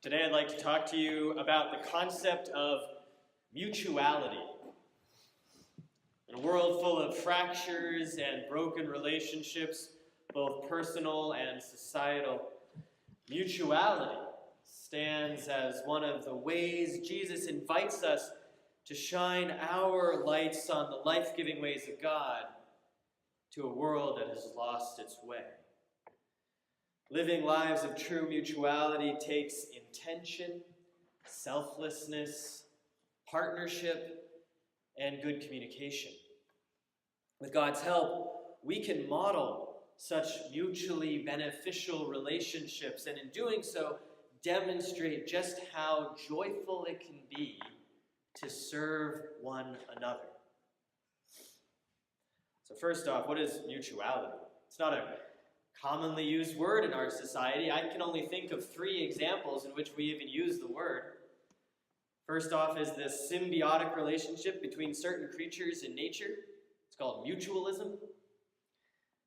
Today I'd like to talk to you about the concept of mutuality. In a world full of fractures and broken relationships, both personal and societal, mutuality stands as one of the ways Jesus invites us to shine our lights on the life-giving ways of God to a world that has lost its way. Living lives of true mutuality takes intention, selflessness, partnership, and good communication. With God's help, we can model such mutually beneficial relationships, and in doing so, demonstrate just how joyful it can be to serve one another. So first off, what is mutuality? It's not a commonly used word in our society. I can only think of 3 examples in which we even use the word. First off is this symbiotic relationship between certain creatures in nature. It's called mutualism.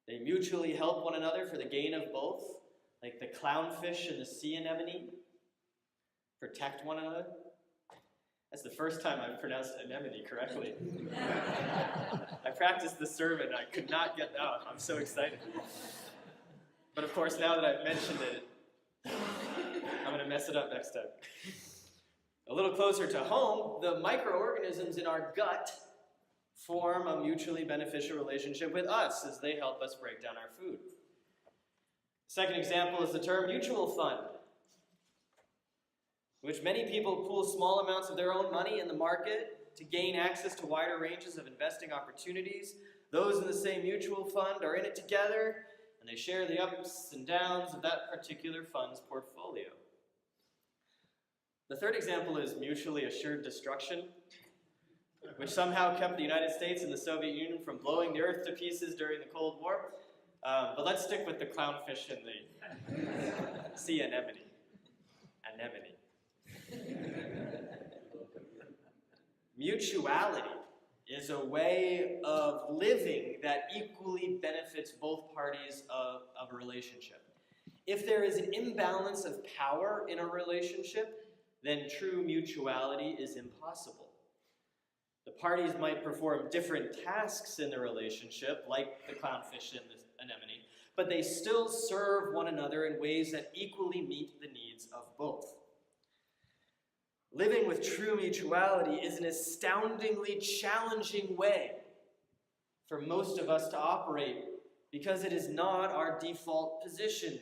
They mutually help one another for the gain of both, like the clownfish and the sea anemone protect one another. That's the first time I've pronounced anemone correctly. I practiced the sermon. I could not get out. I'm so excited. But of course, now that I've mentioned it, I'm going to mess it up next time. A little closer to home, the microorganisms in our gut form a mutually beneficial relationship with us as they help us break down our food. Second example is the term mutual fund, in which many people pool small amounts of their own money in the market to gain access to wider ranges of investing opportunities. Those in the same mutual fund are in it together, and they share the ups and downs of that particular fund's portfolio. The third example is mutually assured destruction, which somehow kept the United States and the Soviet Union from blowing the earth to pieces during the Cold War. But let's stick with the clownfish and the sea anemone. Anemone. Mutuality is a way of living that equally benefits both parties of a relationship. If there is an imbalance of power in a relationship, then true mutuality is impossible. The parties might perform different tasks in the relationship, like the clownfish and the anemone, but they still serve one another in ways that equally meet the needs of both. Living with true mutuality is an astoundingly challenging way for most of us to operate because it is not our default position.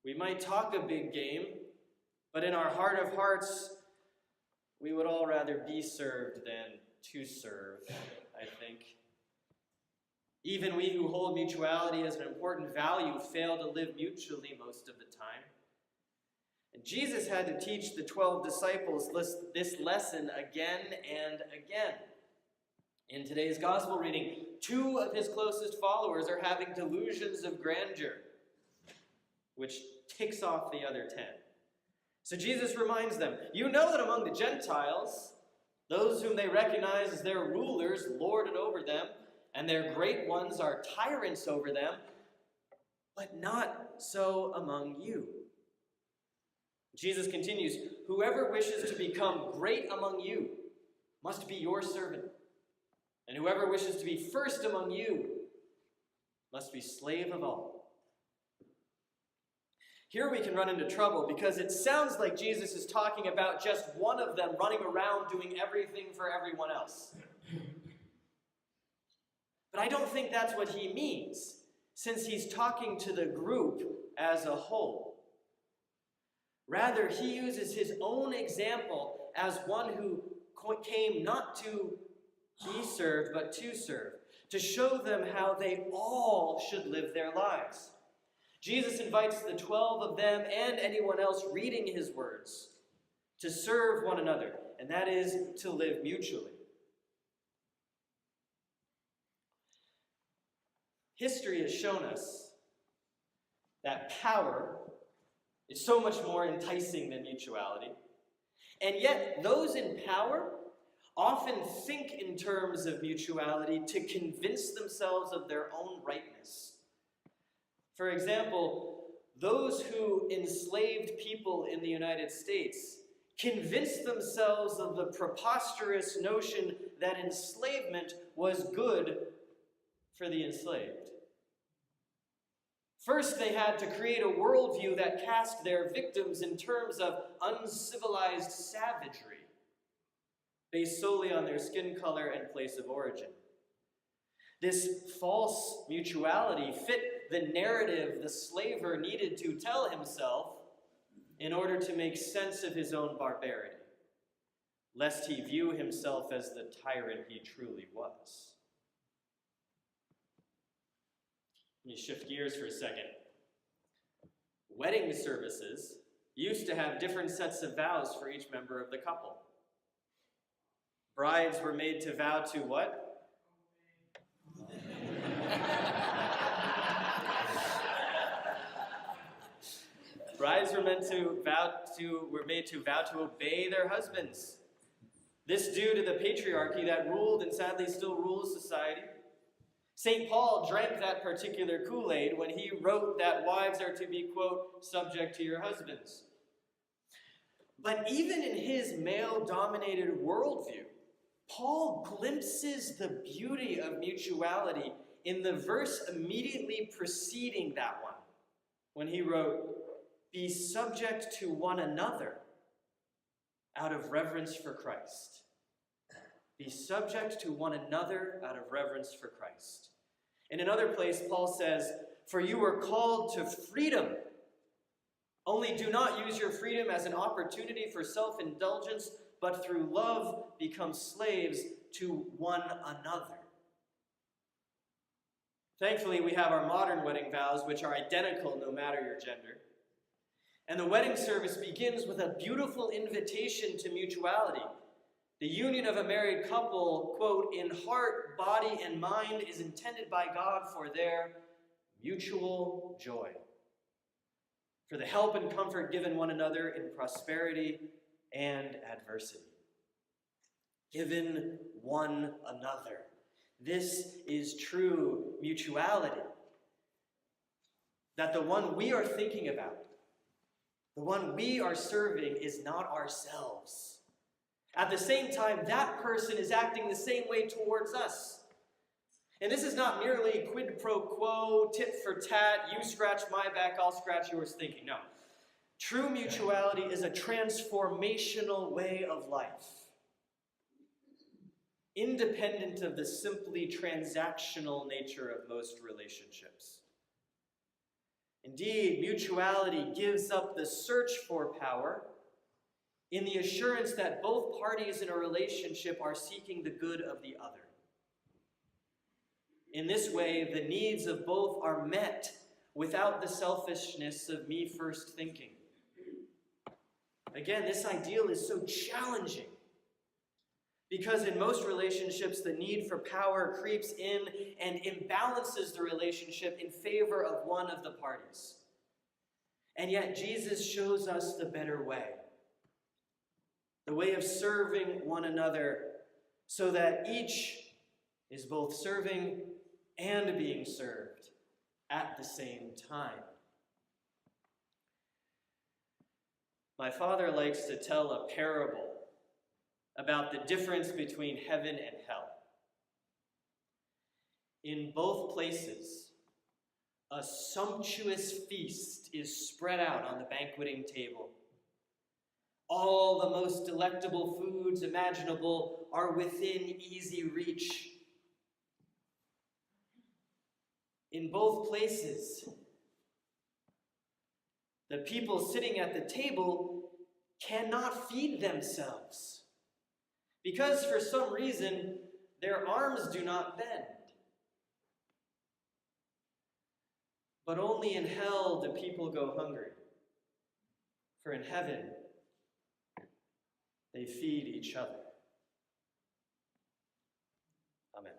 We might talk a big game, but in our heart of hearts, we would all rather be served than to serve, I think. Even we who hold mutuality as an important value fail to live mutually most of the time. And Jesus had to teach the 12 disciples this lesson again and again. In today's gospel reading, 2 of his closest followers are having delusions of grandeur, which ticks off the other 10. So Jesus reminds them, you know that among the Gentiles, those whom they recognize as their rulers lord it over them, and their great ones are tyrants over them, but not so among you. Jesus continues, whoever wishes to become great among you must be your servant, and whoever wishes to be first among you must be slave of all. Here we can run into trouble because it sounds like Jesus is talking about just one of them running around doing everything for everyone else. But I don't think that's what he means, since he's talking to the group as a whole. Rather, he uses his own example as one who came not to be served, but to serve, to show them how they all should live their lives. Jesus invites the 12 of them and anyone else reading his words to serve one another, and that is to live mutually. History has shown us that power is so much more enticing than mutuality. And yet, those in power often think in terms of mutuality to convince themselves of their own rightness. For example, those who enslaved people in the United States convinced themselves of the preposterous notion that enslavement was good for the enslaved. First, they had to create a worldview that cast their victims in terms of uncivilized savagery, based solely on their skin color and place of origin. This false mutuality fit the narrative the slaver needed to tell himself in order to make sense of his own barbarity, lest he view himself as the tyrant he truly was. Let me shift gears for a second. Wedding services used to have different sets of vows for each member of the couple. Brides were made to vow to what? Brides were made to vow to obey their husbands. This due to the patriarchy that ruled and sadly still rules society. St. Paul drank that particular Kool-Aid when he wrote that wives are to be, quote, subject to your husbands. But even in his male-dominated worldview, Paul glimpses the beauty of mutuality in the verse immediately preceding that one, when he wrote, be subject to one another out of reverence for Christ. Be subject to one another out of reverence for Christ. In another place, Paul says, for you were called to freedom. Only do not use your freedom as an opportunity for self-indulgence, but through love become slaves to one another. Thankfully, we have our modern wedding vows, which are identical no matter your gender. And the wedding service begins with a beautiful invitation to mutuality. The union of a married couple, quote, in heart, body, and mind is intended by God for their mutual joy, for the help and comfort given one another in prosperity and adversity. Given one another. This is true mutuality. That the one we are thinking about, the one we are serving, is not ourselves. At the same time, that person is acting the same way towards us. And this is not merely quid pro quo, tit for tat, you scratch my back, I'll scratch yours thinking. No. True mutuality is a transformational way of life, independent of the simply transactional nature of most relationships. Indeed, mutuality gives up the search for power in the assurance that both parties in a relationship are seeking the good of the other. In this way, the needs of both are met without the selfishness of me first thinking. Again, this ideal is so challenging because in most relationships, the need for power creeps in and imbalances the relationship in favor of one of the parties. And yet, Jesus shows us the better way. The way of serving one another so that each is both serving and being served at the same time. My father likes to tell a parable about the difference between heaven and hell. In both places, a sumptuous feast is spread out on the banqueting table. All the most delectable foods imaginable are within easy reach. In both places, the people sitting at the table cannot feed themselves because for some reason their arms do not bend. But only in hell do people go hungry, for in heaven they feed each other. Amen.